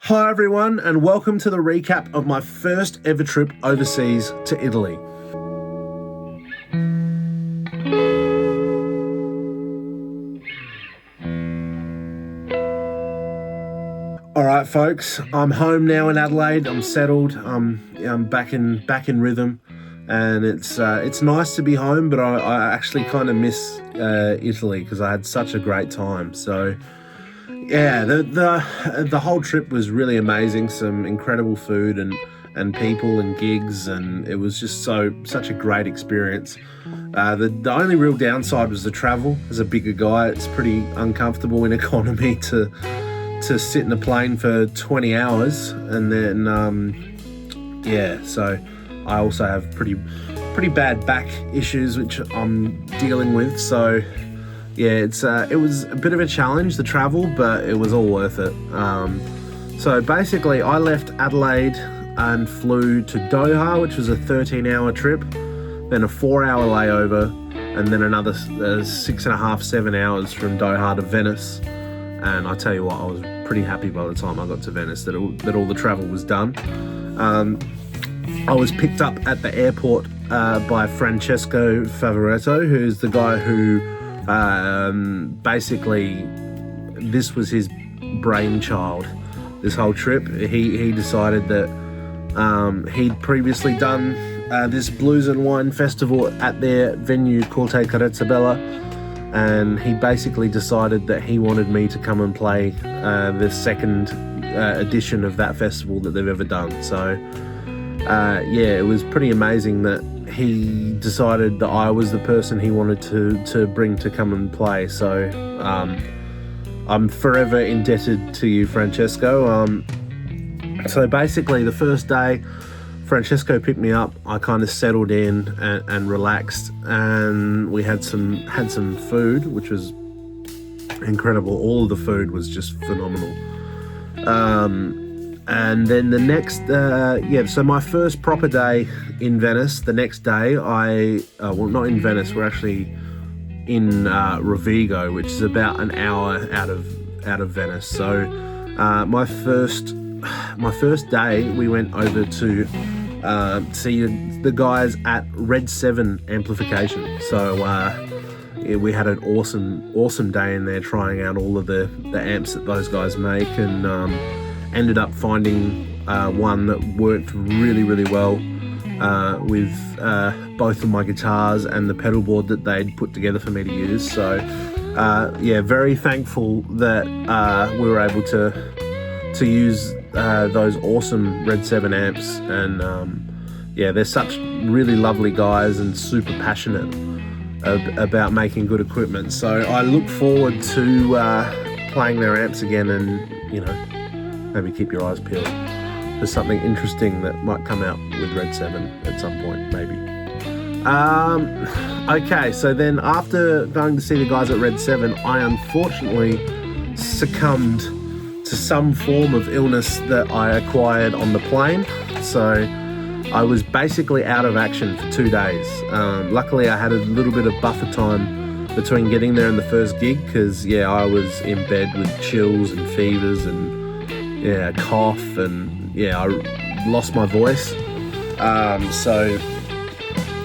Hi everyone, and welcome to the recap of my first ever trip overseas to Italy. Alright folks, I'm home now in Adelaide. I'm settled, I'm back in rhythm, and it's nice to be home, but I actually kind of miss Italy because I had such a great time. So yeah, the whole trip was really amazing. Some incredible food and people and gigs, and it was just such a great experience. The only real downside was the travel. As a bigger guy, it's pretty uncomfortable in economy to sit in a plane for 20 hours, and then so I also have pretty bad back issues which I'm dealing with. So yeah, it was a bit of a challenge, the travel, but it was all worth it. So basically, I left Adelaide and flew to Doha, which was a 13-hour trip, then a 4-hour layover, and then another 6.5, 7 hours from Doha to Venice. And I tell you what, I was pretty happy by the time I got to Venice that all the travel was done. I was picked up at the airport by Francesco Favaretto, who's the guy who basically, this was his brainchild, this whole trip. He decided that he'd previously done this blues and wine festival at their venue, Corte Carezzabella, and he basically decided that he wanted me to come and play the second edition of that festival that they've ever done. So it was pretty amazing that he decided that I was the person he wanted to bring to come and play. So I'm forever indebted to you, Francesco. So basically, the first day, Francesco picked me up. I kind of settled in and relaxed, and we had some food, which was incredible. All of the food was just phenomenal. And then the next, so my first proper day in Venice, the next day not in Venice, we're actually in Rovigo, which is about an hour out of Venice. So my first day, we went over to see the guys at RedSeven Amplification. So we had an awesome day in there trying out all of the amps that those guys make, and ended up finding one that worked really, really well with both of my guitars and the pedal board that they'd put together for me to use. So very thankful that we were able to use those awesome RedSeven amps, and they're such really lovely guys and super passionate about making good equipment. So I look forward to playing their amps again, and maybe keep your eyes peeled for something interesting that might come out with RedSeven at some point, maybe. Okay, so then after going to see the guys at RedSeven, I unfortunately succumbed to some form of illness that I acquired on the plane. So I was basically out of action for 2 days. Luckily, I had a little bit of buffer time between getting there and the first gig, because I was in bed with chills and fevers and cough, and I lost my voice. So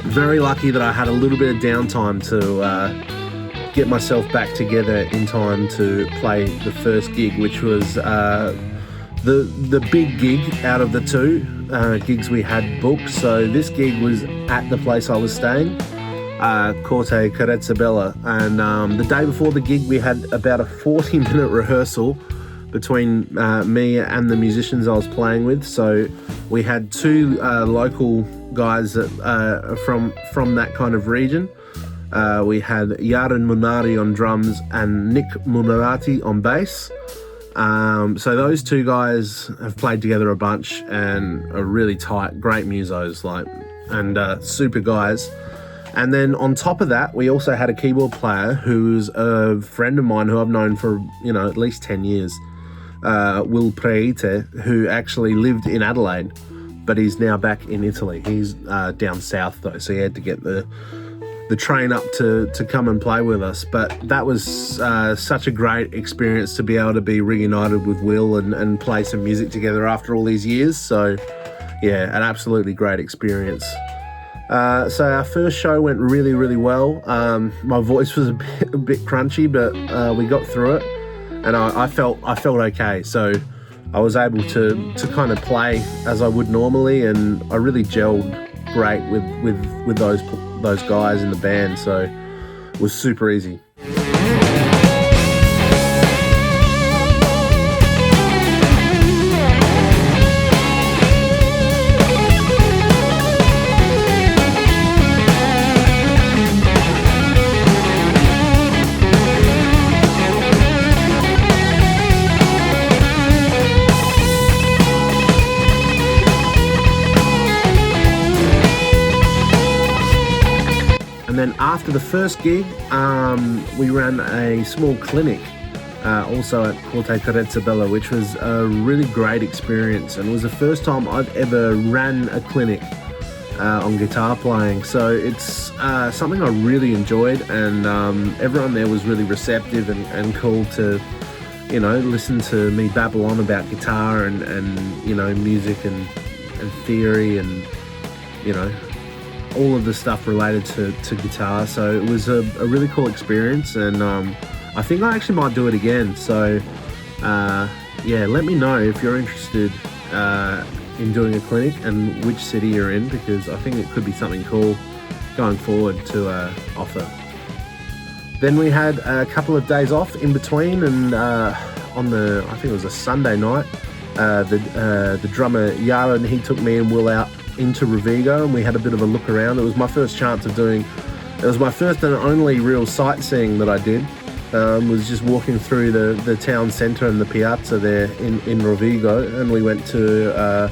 very lucky that I had a little bit of downtime to get myself back together in time to play the first gig, which was the big gig out of the two gigs we had booked. So this gig was at the place I was staying, Corte Carezzabella, and the day before the gig we had about a 40-minute rehearsal between me and the musicians I was playing with. So we had two local guys that from that kind of region. We had Iarin Munari on drums and Muneratti on bass. So those two guys have played together a bunch and are really tight, great musos, and super guys. And then on top of that, we also had a keyboard player who's a friend of mine who I've known for at least 10 years. Priete, who actually lived in Adelaide, but he's now back in Italy. He's down south though, so he had to get the the train up to come and play with us. But that was such a great experience to be able to be reunited with Will and play some music together after all these years. So yeah, an absolutely great experience. So our first show went really, really well. My voice was a bit crunchy, but we got through it, and I felt okay. So I was able to kind of play as I would normally, and I really gelled great with those guys in the band. So it was super easy. And then after the first gig, we ran a small clinic also at Corte Carezzabella, which was a really great experience, and it was the first time I've ever ran a clinic on guitar playing. So it's something I really enjoyed, and everyone there was really receptive and cool to, you know, listen to me babble on about guitar and you know, music and theory and, you know, all of the stuff related to guitar. So it was a really cool experience, and I think I actually might do it again. So yeah, let me know if you're interested in doing a clinic and which city you're in, because I think it could be something cool going forward to offer. Then we had a couple of days off in between, and on the, I think it was a Sunday night, the drummer Iarin, he took me and Will out into Rovigo, and we had a bit of a look around. It was my first chance of doing, it was my first and only real sightseeing that I did. Was just walking through the town centre and the piazza there in Rovigo, and we went to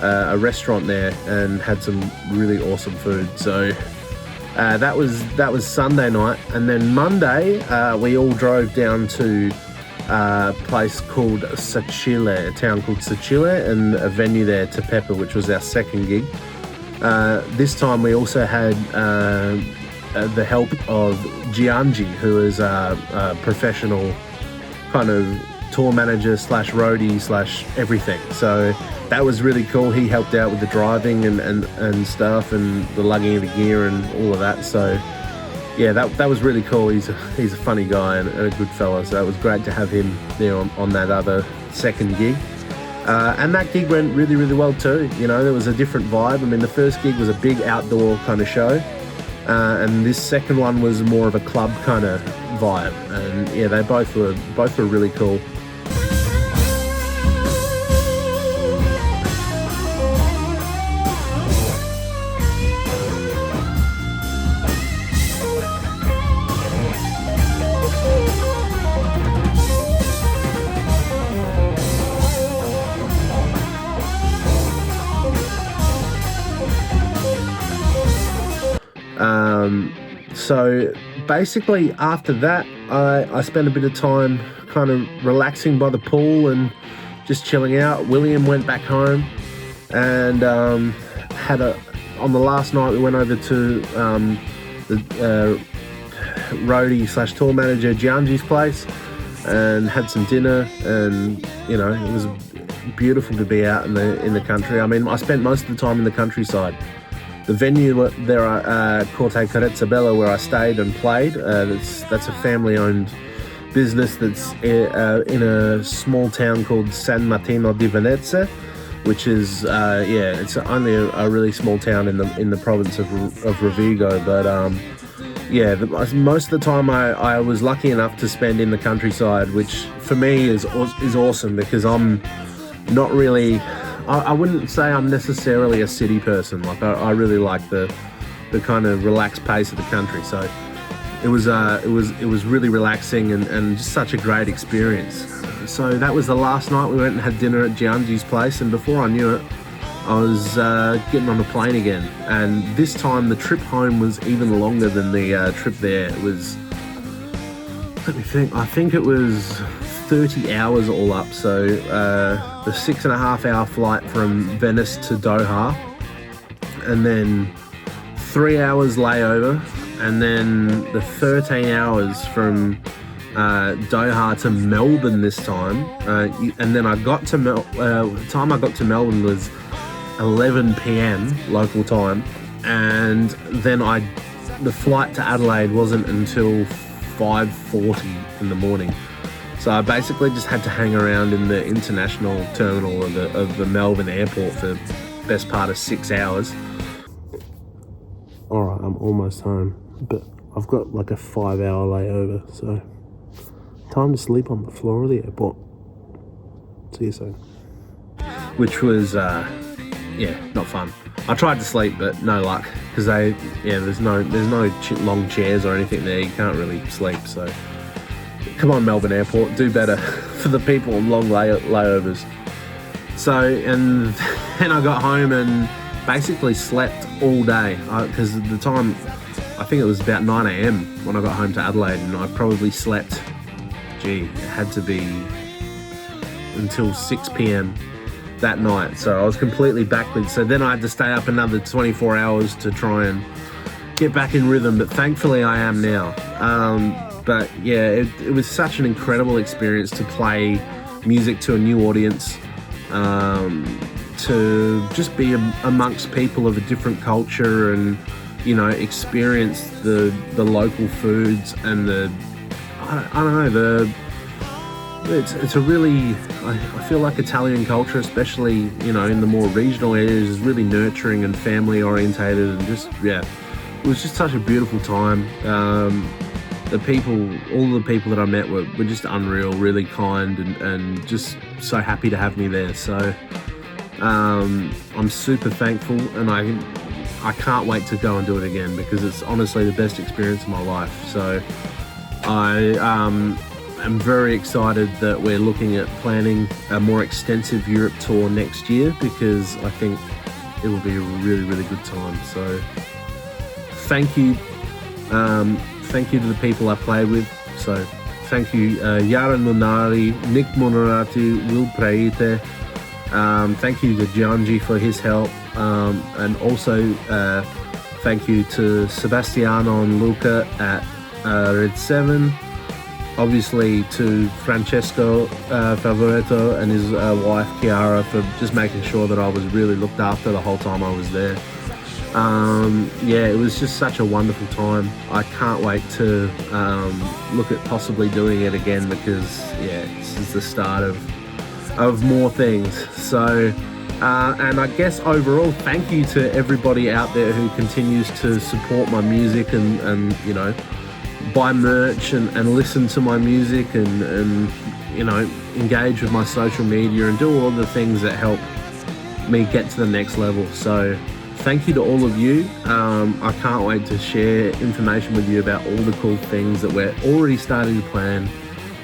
a restaurant there and had some really awesome food. So that was Sunday night, and then Monday we all drove down to a place called Sacile, a town called Sacile, and a venue there, Tepepa, which was our second gig. This time we also had the help of Giangi, who is a professional kind of tour manager slash roadie slash everything. So that was really cool. He helped out with the driving and stuff, and the lugging of the gear and all of that. So yeah, that was really cool. He's a funny guy and a good fella, so it was great to have him there on that other second gig. And that gig went really, really well too. You know, there was a different vibe. I mean, the first gig was a big outdoor kind of show, and this second one was more of a club kind of vibe. And yeah, they both were really cool. So basically after that, I spent a bit of time kind of relaxing by the pool and just chilling out. William went back home, and on the last night we went over to the roadie slash tour manager Giangi's place and had some dinner, and you know, it was beautiful to be out in the country. I mean, I spent most of the time in the countryside. The venue there, Corte Carezzabella, where I stayed and played, that's a family-owned business that's in a small town called San Martino di Venezia, which is yeah, it's only a really small town in the province of Rovigo. But yeah, most of the time I was lucky enough to spend in the countryside, which for me is awesome, because I'm not really, I wouldn't say I'm necessarily a city person. Like I really like the kind of relaxed pace of the country. So it was really relaxing and just such a great experience. So that was the last night. We went and had dinner at Giangi's place, and before I knew it, I was getting on a plane again. And this time the trip home was even longer than the trip there. It was, let me think, I think it was 30 hours all up. So the 6.5 hour flight from Venice to Doha, and then 3 hours layover, and then the 13 hours from Doha to Melbourne this time, and then I got to the time I got to Melbourne was 11 p.m. local time, and then the flight to Adelaide wasn't until 5:40 in the morning. So I basically just had to hang around in the international terminal of the Melbourne airport for the best part of 6 hours. All right, I'm almost home, but I've got like a 5-hour layover, so time to sleep on the floor of the airport. See you soon. Which was, not fun. I tried to sleep, but no luck, because there's no long chairs or anything there. You can't really sleep, so come on, Melbourne Airport, do better for the people on long layovers. So, and then I got home and basically slept all day, because at the time, I think it was about 9 a.m. when I got home to Adelaide, and I probably slept, it had to be until 6 p.m. that night. So I was completely backwards. So then I had to stay up another 24 hours to try and get back in rhythm, but thankfully I am now. But yeah, it was such an incredible experience to play music to a new audience, to just be amongst people of a different culture and, experience the local foods and it's a really, I feel like Italian culture, especially, in the more regional areas, is really nurturing and family orientated, and it was just such a beautiful time. All the people that I met were just unreal, really kind, and just so happy to have me there. So I'm super thankful, and I can't wait to go and do it again, because it's honestly the best experience of my life. So I'm very excited that we're looking at planning a more extensive Europe tour next year, because I think it will be a really, really good time. So thank you. Thank you to the people I played with. So thank you, Iarin Munari, Muneratti, Priete. Thank you to Giangi for his help. And also thank you to Sebastiano and Luca at RedSeven. Obviously to Francesco Favaretto and his wife Chiara for just making sure that I was really looked after the whole time I was there. It was just such a wonderful time. I can't wait to look at possibly doing it again, because this is the start of more things. So and I guess overall, thank you to everybody out there who continues to support my music and buy merch and listen to my music and engage with my social media and do all the things that help me get to the next level. So thank you to all of you. I can't wait to share information with you about all the cool things that we're already starting to plan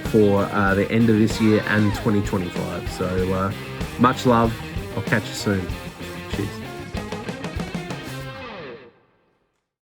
for the end of this year and 2025. So much love. I'll catch you soon. Cheers.